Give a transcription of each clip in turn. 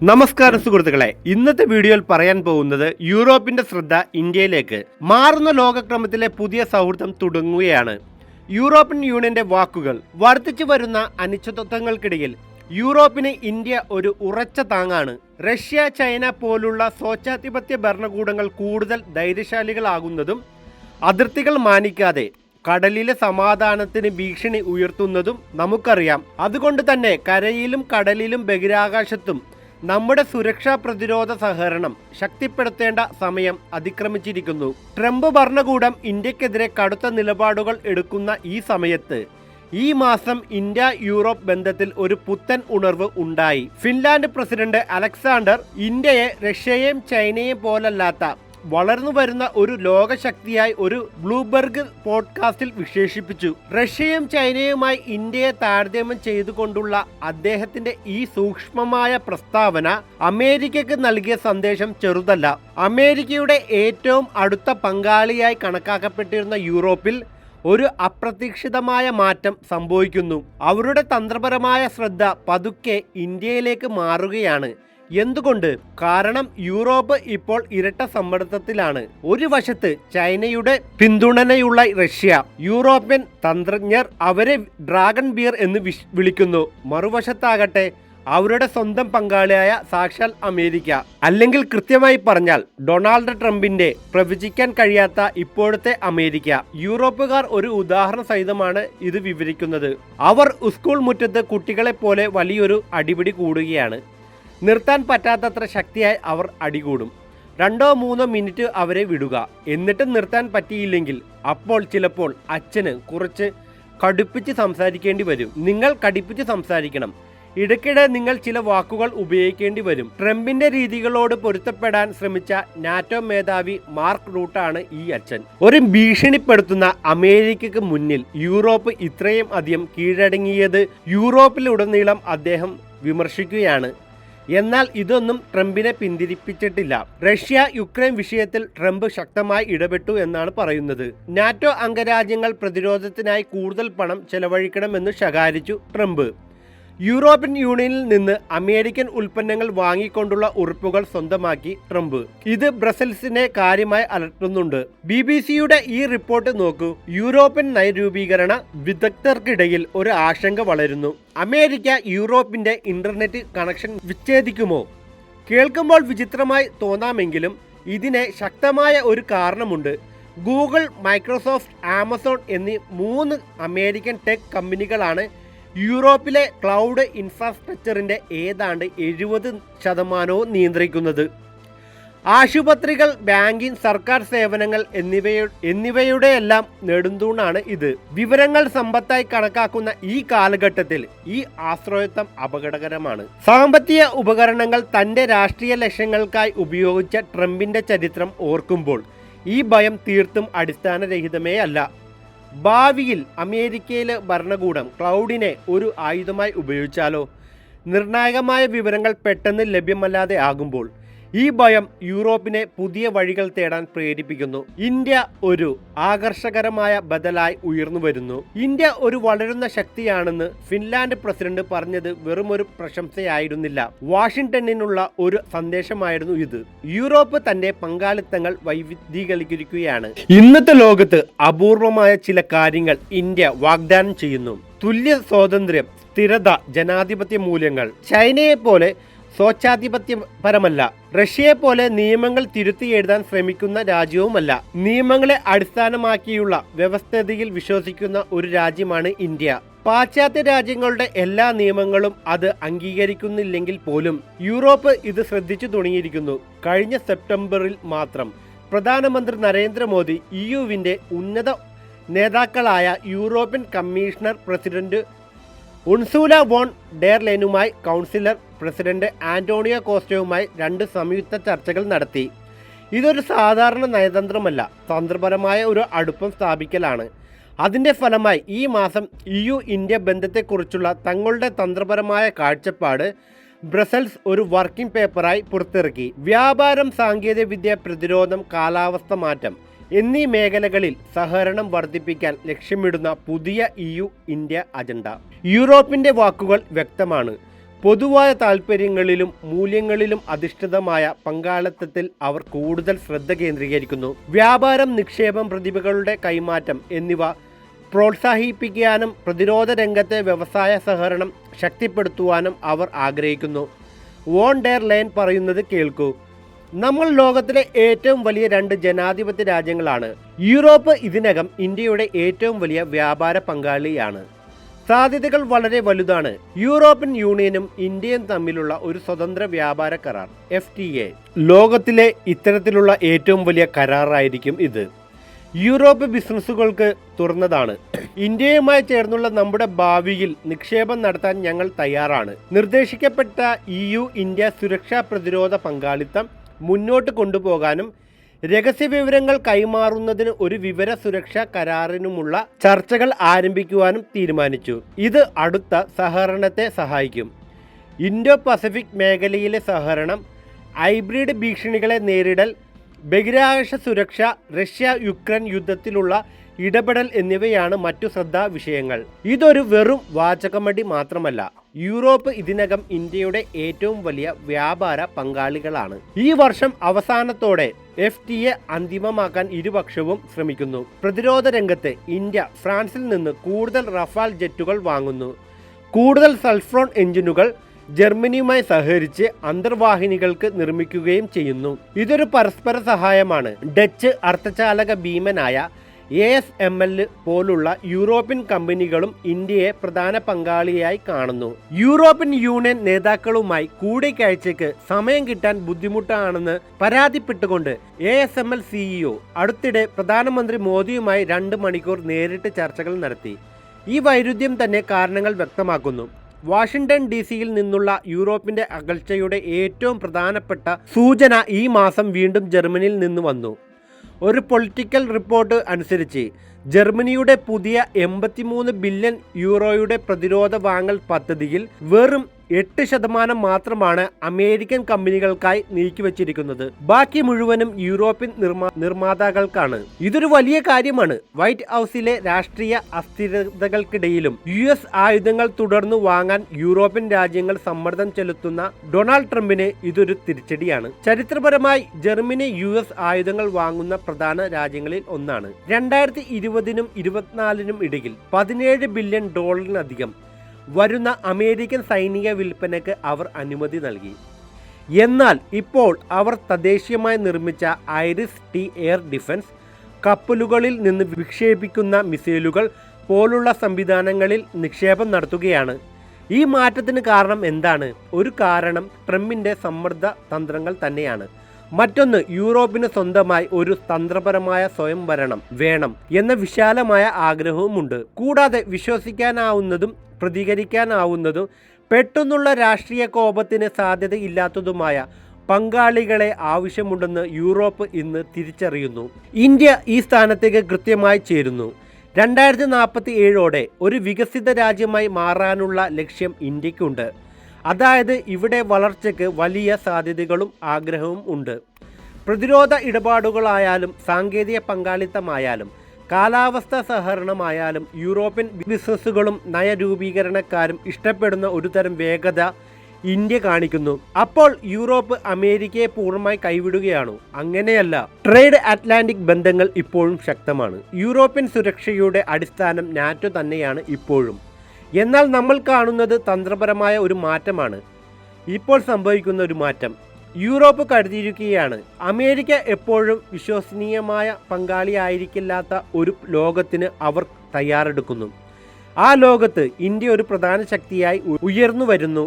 നമസ്കാരം സുഹൃത്തുക്കളെ, ഇന്നത്തെ വീഡിയോയിൽ പറയാൻ പോകുന്നത് യൂറോപ്പിന്റെ ശ്രദ്ധ ഇന്ത്യയിലേക്ക്. മാറുന്ന ലോകക്രമത്തിലെ പുതിയ സൗഹൃദം തുടങ്ങുകയാണ്. യൂറോപ്യൻ യൂണിയന്റെ വാക്കുകൾ. വർദ്ധിച്ചു വരുന്ന അനിശ്ചിതത്വങ്ങൾക്കിടയിൽ യൂറോപ്പിന് ഇന്ത്യ ഒരു ഉറച്ച താങ്ങാണ്. റഷ്യ, ചൈന പോലുള്ള സ്വേച്ഛാധിപത്യ ഭരണകൂടങ്ങൾ കൂടുതൽ ധൈര്യശാലികളാകുന്നതും അതിർത്തികൾ മാനിക്കാതെ കടലിലെ സമാധാനത്തിന് ഭീഷണി ഉയർത്തുന്നതും നമുക്കറിയാം. അതുകൊണ്ട് തന്നെ കരയിലും കടലിലും ബഹിരാകാശത്തും നമ്മുടെ സുരക്ഷാ പ്രതിരോധ സഹകരണം ശക്തിപ്പെടുത്തേണ്ട സമയം അതിക്രമിച്ചിരിക്കുന്നു. ട്രംപ് ഭരണകൂടം ഇന്ത്യക്കെതിരെ കടുത്ത നിലപാടുകൾ എടുക്കുന്ന ഈ സമയത്ത് ഈ മാസം ഇന്ത്യ യൂറോപ്പ് ബന്ധത്തിൽ ഒരു പുത്തൻ ഉണർവ് ഉണ്ടായി. ഫിൻലാൻഡ് പ്രസിഡന്റ് അലക്സാണ്ടർ ഇന്ത്യയെ റഷ്യയെയും ചൈനയെയും പോലല്ലാത്ത വളർന്നു വരുന്ന ഒരു ലോകശക്തിയായി ഒരു ബ്ലൂംബെർഗ് പോഡ്കാസ്റ്റിൽ വിശേഷിപ്പിച്ചു. റഷ്യയും ചൈനയുമായി ഇന്ത്യയെ താരതമ്യം ചെയ്തുകൊണ്ടുള്ള അദ്ദേഹത്തിന്റെ ഈ സൂക്ഷ്മമായ പ്രസ്താവന അമേരിക്കയ്ക്ക് നൽകിയ സന്ദേശം ചെറുതല്ല. അമേരിക്കയുടെ ഏറ്റവും അടുത്ത പങ്കാളിയായി കണക്കാക്കപ്പെട്ടിരുന്ന യൂറോപ്പിൽ ഒരു അപ്രതീക്ഷിതമായ മാറ്റം സംഭവിക്കുന്നു. അവരുടെ തന്ത്രപരമായ ശ്രദ്ധ പതുക്കെ ഇന്ത്യയിലേക്ക് മാറുകയാണ്. എന്തുകൊണ്ട്? കാരണം യൂറോപ്പ് ഇപ്പോൾ ഇരട്ട സമ്മർദ്ദത്തിലാണ്. ഒരു വശത്ത് ചൈനയുടെ പിന്തുണയുള്ള റഷ്യ, യൂറോപ്യൻ തന്ത്രജ്ഞർ അവരെ ഡ്രാഗൺ ബിയർ എന്ന് വിളിക്കുന്നു. മറുവശത്താകട്ടെ അവരുടെ സ്വന്തം പങ്കാളിയായ സാക്ഷാൽ അമേരിക്ക, അല്ലെങ്കിൽ കൃത്യമായി പറഞ്ഞാൽ ഡൊണാൾഡ് ട്രംപിന്റെ പ്രവചിക്കാൻ കഴിയാത്ത ഇപ്പോഴത്തെ അമേരിക്ക. യൂറോപ്പുകാർ ഒരു ഉദാഹരണ സഹിതമാണ് ഇത് വിവരിക്കുന്നത്. അവർ സ്കൂൾ മുറ്റത്ത് കുട്ടികളെ പോലെ വലിയൊരു അടിപിടി കൂടുകയാണ്. നിർത്താൻ പറ്റാത്തത്ര ശക്തിയായി അവർ അടികൂടും. 2-3 മിനിറ്റ് അവരെ വിടുക. എന്നിട്ട് നിർത്താൻ പറ്റിയില്ലെങ്കിൽ അപ്പോൾ ചിലപ്പോൾ അച്ഛന് കുറച്ച് കടുപ്പിച്ച് സംസാരിക്കേണ്ടി വരും. നിങ്ങൾ കടുപ്പിച്ച് സംസാരിക്കണം. ഇടയ്ക്കിടെ നിങ്ങൾ ചില വാക്കുകൾ ഉപയോഗിക്കേണ്ടി വരും. ട്രംപിന്റെ രീതികളോട് പൊരുത്തപ്പെടാൻ ശ്രമിച്ച നാറ്റോ മേധാവി മാർക്ക് റൂട്ടാണ് ഈ അച്ഛൻ. ഒരു ഭീഷണിപ്പെടുത്തുന്ന അമേരിക്കയ്ക്ക് മുന്നിൽ യൂറോപ്പ് ഇത്രയും അധികം കീഴടങ്ങിയത് യൂറോപ്പിലുടനീളം അദ്ദേഹം വിമർശിക്കുകയാണ്. എന്നാൽ ഇതൊന്നും ട്രംപിനെ പിന്തിരിപ്പിച്ചിട്ടില്ല. റഷ്യ യുക്രൈൻ വിഷയത്തിൽ ട്രംപ് ശക്തമായി ഇടപെട്ടു എന്നാണ് പറയുന്നത്. നാറ്റോ അംഗരാജ്യങ്ങൾ പ്രതിരോധത്തിനായി കൂടുതൽ പണം ചെലവഴിക്കണമെന്ന് ശകാരിച്ചു ട്രംപ്. യൂറോപ്യൻ യൂണിയനിൽ നിന്ന് അമേരിക്കൻ ഉൽപ്പന്നങ്ങൾ വാങ്ങിക്കൊണ്ടുള്ള ഉറപ്പുകൾ സ്വന്തമാക്കി ട്രംപ്. ഇത് ബ്രസൽസിനെ കാര്യമായി അലട്ടുന്നുണ്ട്. BBC-യുടെ ഈ റിപ്പോർട്ട് നോക്കൂ. യൂറോപ്യൻ നയരൂപീകരണ വിദഗ്ധർക്കിടയിൽ ഒരു ആശങ്ക വളരുന്നു. അമേരിക്ക യൂറോപ്പിന്റെ ഇന്റർനെറ്റ് കണക്ഷൻ വിച്ഛേദിക്കുമോ? കേൾക്കുമ്പോൾ വിചിത്രമായി തോന്നാമെങ്കിലും ഇതിന് ശക്തമായ ഒരു കാരണമുണ്ട്. ഗൂഗിൾ, മൈക്രോസോഫ്റ്റ്, ആമസോൺ എന്നീ 3 അമേരിക്കൻ ടെക് കമ്പനികളാണ് യൂറോപ്പിലെ ക്ലൗഡ് ഇൻഫ്രാസ്ട്രക്ചറിൻ്റെ ഏതാണ്ട് 70% നിയന്ത്രിക്കുന്നത്. ആശുപത്രികൾ, ബാങ്കിംഗ്, സർക്കാർ സേവനങ്ങൾ എന്നിവയുടെയെല്ലാം നെടുന്തൂണാണ് ഇത്. വിവരങ്ങൾ സമ്പത്തായി കണക്കാക്കുന്ന ഈ കാലഘട്ടത്തിൽ ഈ ആശ്രയത്വം അപകടകരമാണ്. സാമ്പത്തിക ഉപകരണങ്ങൾ തൻ്റെ രാഷ്ട്രീയ ലക്ഷ്യങ്ങൾക്കായി ഉപയോഗിച്ച ട്രംപിൻ്റെ ചരിത്രം ഓർക്കുമ്പോൾ ഈ ഭയം തീർത്തും അടിസ്ഥാനരഹിതമേ അല്ല. ഭാവിയിൽ അമേരിക്കയിലെ ഭരണകൂടം ക്ലൗഡിനെ ഒരു ആയുധമായി ഉപയോഗിച്ചാലോ? നിർണായകമായ വിവരങ്ങൾ പെട്ടെന്ന് ലഭ്യമല്ലാതെ ആകുമ്പോൾ ഈ ഭയം യൂറോപ്പിനെ പുതിയ വഴികൾ തേടാൻ പ്രേരിപ്പിക്കുന്നു. ഇന്ത്യ ഒരു ആകർഷകരമായ ബദലായി ഉയർന്നു വരുന്നു. ഇന്ത്യ ഒരു വളരുന്ന ശക്തിയാണെന്ന് ഫിൻലാൻഡ് പ്രസിഡന്റ് പറഞ്ഞത് വെറുമൊരു പ്രശംസയായിരുന്നില്ല, വാഷിംഗ്ടണിനുള്ള ഒരു സന്ദേശമായിരുന്നു ഇത്. യൂറോപ്പ് തന്റെ പങ്കാളിത്തങ്ങൾ വൈവിധ്യീകരിക്കുകയാണ്. ഇന്നത്തെ ലോകത്ത് അപൂർവമായ ചില കാര്യങ്ങൾ ഇന്ത്യ വാഗ്ദാനം ചെയ്യുന്നു. തുല്യ സ്വാതന്ത്ര്യം, സ്ഥിരത, ജനാധിപത്യ മൂല്യങ്ങൾ. ചൈനയെ പോലെ സ്വേച്ഛാധിപത്യപരമല്ല, റഷ്യയെ പോലെ നിയമങ്ങൾ തിരുത്തി എഴുതാൻ ശ്രമിക്കുന്ന രാജ്യവുമല്ല. നിയമങ്ങളെ അടിസ്ഥാനമാക്കിയുള്ള വ്യവസ്ഥിതിയിൽ വിശ്വസിക്കുന്ന ഒരു രാജ്യമാണ് ഇന്ത്യ. പാശ്ചാത്യ രാജ്യങ്ങളുടെ എല്ലാ നിയമങ്ങളും അത് അംഗീകരിക്കുന്നില്ലെങ്കിൽ പോലും യൂറോപ്പ് ഇത് ശ്രദ്ധിച്ചു തുടങ്ങിയിരിക്കുന്നു. കഴിഞ്ഞ സെപ്റ്റംബറിൽ മാത്രം പ്രധാനമന്ത്രി നരേന്ദ്രമോദി EUവിൻ്റെ ഉന്നത നേതാക്കളായ European commissioner president Ursula von der ലെയനുമായി കൗൺസിലർ പ്രസിഡന്റ് ആന്റോണിയോ കോസ്റ്റയുമായി 2 സംയുക്ത ചർച്ചകൾ നടത്തി. ഇതൊരു സാധാരണ നയതന്ത്രമല്ല, തന്ത്രപരമായ ഒരു അടുപ്പം സ്ഥാപിക്കലാണ്. അതിൻ്റെ ഫലമായി ഈ മാസം EU-ഇന്ത്യ ബന്ധത്തെക്കുറിച്ചുള്ള തങ്ങളുടെ തന്ത്രപരമായ കാഴ്ചപ്പാട് ബ്രസൽസ് ഒരു വർക്കിംഗ് പേപ്പറായി പുറത്തിറക്കി. വ്യാപാരം, സാങ്കേതികവിദ്യ, പ്രതിരോധം, കാലാവസ്ഥ മാറ്റം എന്നീ മേഖലകളിൽ സഹകരണം വർദ്ധിപ്പിക്കാൻ ലക്ഷ്യമിടുന്ന പുതിയ EU-ഇന്ത്യ അജണ്ട. യൂറോപ്പിൻ്റെ വാക്കുകൾ വ്യക്തമാണ്. പൊതുവായ താൽപ്പര്യങ്ങളിലും മൂല്യങ്ങളിലും അധിഷ്ഠിതമായ പങ്കാളിത്തത്തിൽ അവർ കൂടുതൽ ശ്രദ്ധ കേന്ദ്രീകരിക്കുന്നു. വ്യാപാരം, നിക്ഷേപം, പ്രതിഭകളുടെ കൈമാറ്റം എന്നിവ പ്രോത്സാഹിപ്പിക്കാനും പ്രതിരോധ രംഗത്തെ വ്യവസായ സഹകരണം ശക്തിപ്പെടുത്തുവാനും അവർ ആഗ്രഹിക്കുന്നു. വോൺ ഡെർ ലൈൻ പറയുന്നത് കേൾക്കൂ. നമ്മൾ ലോകത്തിലെ ഏറ്റവും വലിയ 2 ജനാധിപത്യ രാജ്യങ്ങളാണ്. യൂറോപ്പ് ഇതിനകം ഇന്ത്യയുടെ ഏറ്റവും വലിയ വ്യാപാര പങ്കാളിയാണ്. സാധ്യതകൾ വളരെ വലുതാണ്. യൂറോപ്യൻ യൂണിയനും ഇന്ത്യയും തമ്മിലുള്ള ഒരു സ്വതന്ത്ര വ്യാപാര കരാർ FTA ലോകത്തിലെ ഇത്തരത്തിലുള്ള ഏറ്റവും വലിയ കരാറായിരിക്കും ഇത്. യൂറോപ്പ് ബിസിനസ്സുകൾക്ക് തുറന്നതാണ്. ഇന്ത്യയുമായി ചേർന്നുള്ള നമ്മുടെ ഭാവിയിൽ നിക്ഷേപം നടത്താൻ ഞങ്ങൾ തയ്യാറാണ്. നിർദ്ദേശിക്കപ്പെട്ട EU ഇന്ത്യ സുരക്ഷാ പ്രതിരോധ പങ്കാളിത്തം മുന്നോട്ട് കൊണ്ടുപോകാനും രഹസ്യവിവരങ്ങൾ കൈമാറുന്നതിന് ഒരു വിവര സുരക്ഷാ കരാറിനുമുള്ള ചർച്ചകൾ ആരംഭിക്കുവാനും തീരുമാനിച്ചു. ഇത് അടുത്ത സഹകരണത്തെ സഹായിക്കും. ഇൻഡോ പസഫിക് മേഖലയിലെ സഹകരണം, ഹൈബ്രിഡ് ഭീഷണികളെ നേരിടൽ, ബഹിരാകാശ സുരക്ഷ, റഷ്യ-യുക്രൈൻ യുദ്ധത്തിലുള്ള ഇടപെടൽ എന്നിവയാണ് മറ്റു ശ്രദ്ധാ വിഷയങ്ങൾ. ഇതൊരു വെറും വാചകമടി മാത്രമല്ല. യൂറോപ്പ് ഇതിനകം ഇന്ത്യയുടെ ഏറ്റവും വലിയ വ്യാപാര പങ്കാളികളാണ്. ഈ വർഷം അവസാനത്തോടെ FTA അന്തിമമാക്കാൻ ഇരുപക്ഷവും ശ്രമിക്കുന്നു. പ്രതിരോധ രംഗത്ത് ഇന്ത്യ ഫ്രാൻസിൽ നിന്ന് കൂടുതൽ റഫാൽ ജെറ്റുകൾ വാങ്ങുന്നു. കൂടുതൽ സൾഫ്രോൺ എഞ്ചിനുകൾ ജർമ്മനിയുമായി സഹകരിച്ച് അന്തർവാഹിനികൾക്ക് നിർമ്മിക്കുകയും ചെയ്യുന്നു. ഇതൊരു പരസ്പര സഹായമാണ്. ഡച്ച് അർദ്ധചാലക ഭീമനായ ASML പോലുള്ള യൂറോപ്യൻ കമ്പനികളും ഇന്ത്യയെ പ്രധാന പങ്കാളിയായി കാണുന്നു. യൂറോപ്യൻ യൂണിയൻ നേതാക്കളുമായി കൂടിക്കാഴ്ചയ്ക്ക് സമയം കിട്ടാൻ ബുദ്ധിമുട്ടാണെന്ന് പരാതിപ്പെട്ടുകൊണ്ട് ASML CEO അടുത്തിടെ പ്രധാനമന്ത്രി മോദിയുമായി 2 മണിക്കൂർ നേരിട്ട് ചർച്ചകൾ നടത്തി. ഈ വൈരുദ്ധ്യം തന്നെ കാരണങ്ങൾ വ്യക്തമാക്കുന്നു. വാഷിംഗ്ടൺ DC-യിൽ നിന്നുള്ള യൂറോപ്പിന്റെ അകൽച്ചയുടെ ഏറ്റവും പ്രധാനപ്പെട്ട സൂചന ഈ മാസം വീണ്ടും ജർമ്മനിയിൽ നിന്ന് വന്നു. ഒരു പൊളിറ്റിക്കൽ റിപ്പോർട്ട് അനുസരിച്ച് ജർമ്മനിയുടെ പുതിയ 83 ബില്യൺ യൂറോയുടെ പ്രതിരോധ വാങ്ങൽ പദ്ധതിയിൽ വെറും 8% മാത്രമാണ് അമേരിക്കൻ കമ്പനികൾക്കായി നീക്കിവച്ചിരിക്കുന്നത്. ബാക്കി മുഴുവനും യൂറോപ്യൻ നിർമ്മാതാക്കൾക്കാണ്. ഇതൊരു വലിയ കാര്യമാണ്. വൈറ്റ് ഹൗസിലെ രാഷ്ട്രീയ അസ്ഥിരതകൾക്കിടയിലും US ആയുധങ്ങൾ തുടർന്നു വാങ്ങാൻ യൂറോപ്യൻ രാജ്യങ്ങൾ സമ്മർദ്ദം ചെലുത്തുന്ന ഡൊണാൾഡ് ട്രംപിന് ഇതൊരു തിരിച്ചടിയാണ്. ചരിത്രപരമായി ജർമ്മനി US ആയുധങ്ങൾ വാങ്ങുന്ന പ്രധാന രാജ്യങ്ങളിൽ ഒന്നാണ്. 2020-നും 2024-നും ഇടയിൽ $17 ബില്യൺ വരുന്ന അമേരിക്കൻ സൈനിക വിൽപ്പനയ്ക്ക് അവർ അനുമതി നൽകി. എന്നാൽ ഇപ്പോൾ അവർ തദ്ദേശീയമായി നിർമ്മിച്ച IRIS-T എയർ ഡിഫൻസ് കപ്പലുകളിൽ നിന്ന് വിക്ഷേപിക്കുന്ന മിസൈലുകൾ പോലുള്ള സംവിധാനങ്ങളിൽ നിക്ഷേപം നടത്തുകയാണ്. ഈ മാറ്റത്തിന് കാരണം എന്താണ്? ഒരു കാരണം ട്രംപിന്റെ സമ്മർദ്ദ തന്ത്രങ്ങൾ തന്നെയാണ്. മറ്റൊന്ന്, യൂറോപ്പിന് സ്വന്തമായി ഒരു തന്ത്രപരമായ സ്വയംഭരണം വേണം എന്ന വിശാലമായ ആഗ്രഹവുമുണ്ട്. കൂടാതെ വിശ്വസിക്കാനാവുന്നതും പ്രതികരിക്കാനാവുന്നതും പെട്ടെന്നുള്ള രാഷ്ട്രീയ കോപത്തിന് സാധ്യതയില്ലാത്തതുമായ പങ്കാളികളെ ആവശ്യമുണ്ടെന്ന് യൂറോപ്പ് ഇന്ന് തിരിച്ചറിയുന്നു. ഇന്ത്യ ഈ സ്ഥാനത്തേക്ക് കൃത്യമായി ചേരുന്നു. 2047ഓടെ ഒരു വികസിത രാജ്യമായി മാറാനുള്ള ലക്ഷ്യം ഇന്ത്യക്കുണ്ട്. അതായത് ഇവിടെ വളർച്ചയ്ക്ക് വലിയ സാധ്യതകളും ആഗ്രഹവും ഉണ്ട്. പ്രതിരോധ ഇടപാടുകളായാലും സാങ്കേതിക പങ്കാളിത്തമായാലും കാലാവസ്ഥാ സഹകരണമായാലും യൂറോപ്യൻ ബിസിനസ്സുകളും നയരൂപീകരണക്കാരും ഇഷ്ടപ്പെടുന്ന ഒരു തരം വേഗത ഇന്ത്യ കാണിക്കുന്നു. അപ്പോൾ യൂറോപ്പ് അമേരിക്കയെ പൂർണ്ണമായി കൈവിടുകയാണോ? അങ്ങനെയല്ല. ട്രേഡ് അറ്റ്ലാന്റിക് ബന്ധങ്ങൾ ഇപ്പോഴും ശക്തമാണ്. യൂറോപ്യൻ സുരക്ഷയുടെ അടിസ്ഥാനം നാറ്റോ തന്നെയാണ് ഇപ്പോഴും. എന്നാൽ നമ്മൾ കാണുന്നത് തന്ത്രപരമായ ഒരു മാറ്റമാണ്. ഇപ്പോൾ സംഭവിക്കുന്ന ഒരു മാറ്റം യൂറോപ്പ് കരുതിയിരിക്കുകയാണ്. അമേരിക്ക എപ്പോഴും വിശ്വസനീയമായ പങ്കാളിയായിരിക്കില്ലാത്ത ഒരു ലോകത്തിന് അവർ തയ്യാറെടുക്കുന്നു. ആ ലോകത്ത് ഇന്ത്യ ഒരു പ്രധാന ശക്തിയായി ഉയർന്നു വരുന്നു.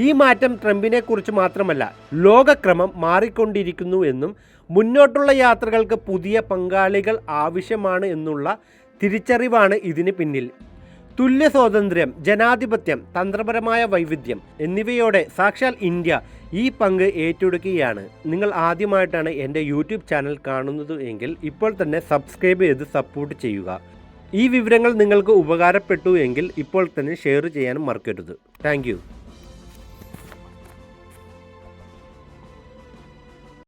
ഈ മാറ്റം ട്രംപിനെ കുറിച്ച് മാത്രമല്ല, ലോകക്രമം മാറിക്കൊണ്ടിരിക്കുന്നു എന്നും മുന്നോട്ടുള്ള യാത്രകൾക്ക് പുതിയ പങ്കാളികൾ ആവശ്യമാണ് എന്നുള്ള തിരിച്ചറിവാണ് ഇതിന് പിന്നിൽ. തുല്യ സ്വാതന്ത്ര്യം, ജനാധിപത്യം, തന്ത്രപരമായ വൈവിധ്യം എന്നിവയോടെ സാക്ഷാൽ ഇന്ത്യ ഈ പങ്ക് ഏറ്റെടുക്കുകയാണ്. നിങ്ങൾ ആദ്യമായിട്ടാണ് എൻ്റെ യൂട്യൂബ് ചാനൽ കാണുന്നത് എങ്കിൽ ഇപ്പോൾ തന്നെ സബ്സ്ക്രൈബ് ചെയ്ത് സപ്പോർട്ട് ചെയ്യുക. ഈ വിവരങ്ങൾ നിങ്ങൾക്ക് ഉപകാരപ്പെട്ടു എങ്കിൽ ഇപ്പോൾ തന്നെ ഷെയർ ചെയ്യാനും മറക്കരുത്. താങ്ക്